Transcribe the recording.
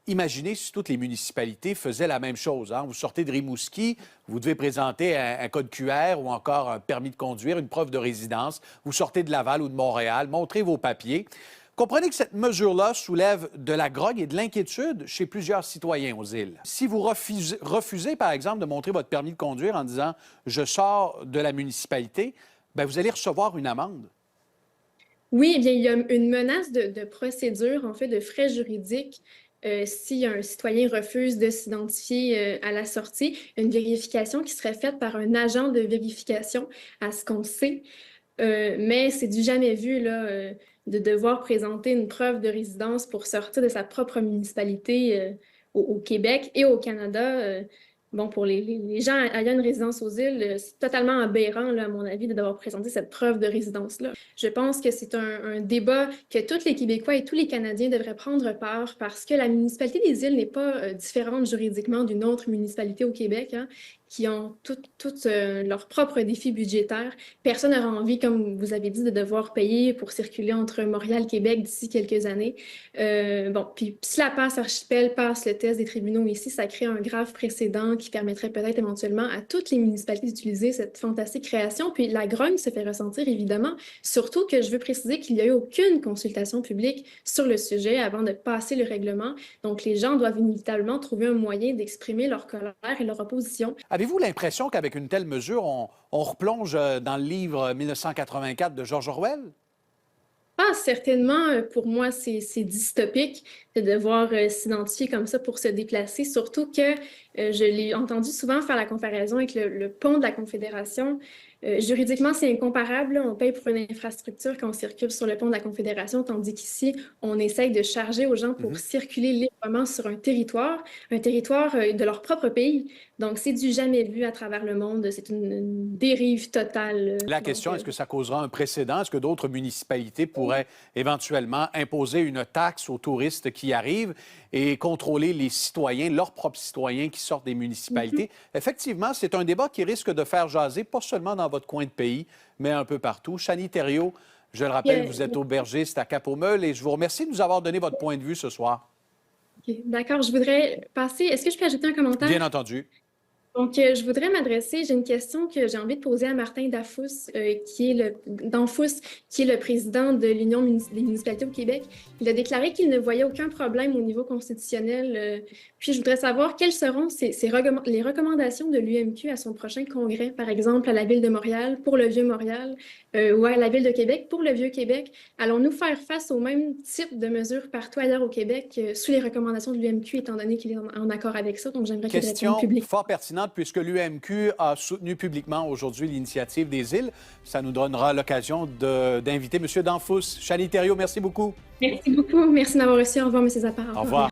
Imaginez si toutes les municipalités faisaient la même chose. Hein? Vous sortez de Rimouski, vous devez présenter un code QR ou encore un permis de conduire, une preuve de résidence. Vous sortez de Laval ou de Montréal, montrez vos papiers. Comprenez que cette mesure-là soulève de la grogne et de l'inquiétude chez plusieurs citoyens aux îles. Si vous refusez, par exemple, de montrer votre permis de conduire en disant « je sors de la municipalité », bien, vous allez recevoir une amende. Oui, eh bien, il y a une menace de procédure, en fait, de frais juridiques. Si un citoyen refuse de s'identifier à la sortie, une vérification qui serait faite par un agent de vérification, à ce qu'on sait. Mais c'est du jamais vu, là, de devoir présenter une preuve de résidence pour sortir de sa propre municipalité au Québec et au Canada. Bon, pour les gens ayant une résidence aux îles, c'est totalement aberrant, là, à mon avis, de devoir présenter cette preuve de résidence-là. Je pense que c'est un débat que tous les Québécois et tous les Canadiens devraient prendre part parce que la municipalité des îles n'est pas différente juridiquement d'une autre municipalité au Québec, hein, qui ont toutes leurs propres défis budgétaires. Personne n'aura envie, comme vous avez dit, de devoir payer pour circuler entre Montréal et Québec d'ici quelques années. Bon, puis si la passe archipel passe le test des tribunaux ici, ça crée un grave précédent qui permettrait peut-être éventuellement à toutes les municipalités d'utiliser cette fantastique création. Puis la grogne se fait ressentir, évidemment, surtout que je veux préciser qu'il n'y a eu aucune consultation publique sur le sujet avant de passer le règlement. Donc, les gens doivent inévitablement trouver un moyen d'exprimer leur colère et leur opposition. Avez-vous l'impression qu'avec une telle mesure, on replonge dans le livre 1984 de George Orwell? Ah, certainement, pour moi, c'est dystopique de devoir s'identifier comme ça pour se déplacer, surtout que je l'ai entendu souvent faire la comparaison avec le pont de la Confédération. Juridiquement, c'est incomparable, là. On paye pour une infrastructure quand on circule sur le pont de la Confédération, tandis qu'ici, on essaye de charger aux gens pour circuler librement sur un territoire de leur propre pays. Donc, c'est du jamais vu à travers le monde. C'est une dérive totale. La question, est-ce que ça causera un précédent? Est-ce que d'autres municipalités pourraient éventuellement imposer une taxe aux touristes qui arrivent et contrôler les citoyens, leurs propres citoyens qui sortent des municipalités? Effectivement, c'est un débat qui risque de faire jaser, pas seulement dans votre coin de pays, mais un peu partout. Chanie Thériault, je le rappelle, vous êtes aubergiste à Cap-aux-Meules et je vous remercie de nous avoir donné votre point de vue ce soir. Okay, d'accord, je voudrais passer. Est-ce que je peux ajouter un commentaire? Bien entendu. Donc, je voudrais m'adresser, j'ai une question que j'ai envie de poser à Martin Dafous, qui est le président de l'Union des municipalités au Québec. Il a déclaré qu'il ne voyait aucun problème au niveau constitutionnel. Puis, je voudrais savoir quelles seront les recommandations de l'UMQ à son prochain congrès, par exemple à la Ville de Montréal pour le Vieux-Montréal ou à la Ville de Québec pour le Vieux-Québec. Allons-nous faire face au même type de mesures partout ailleurs au Québec sous les recommandations de l'UMQ, étant donné qu'il est en accord avec ça? Donc, j'aimerais qu'il réponde publiquement. Question fort pertinente, puisque l'UMQ a soutenu publiquement aujourd'hui l'initiative des îles. Ça nous donnera l'occasion d'inviter M. Danfous. Chanie Thériault, merci beaucoup. Merci beaucoup. Merci de m'avoir reçu. Au revoir, M. Zappard. Au revoir.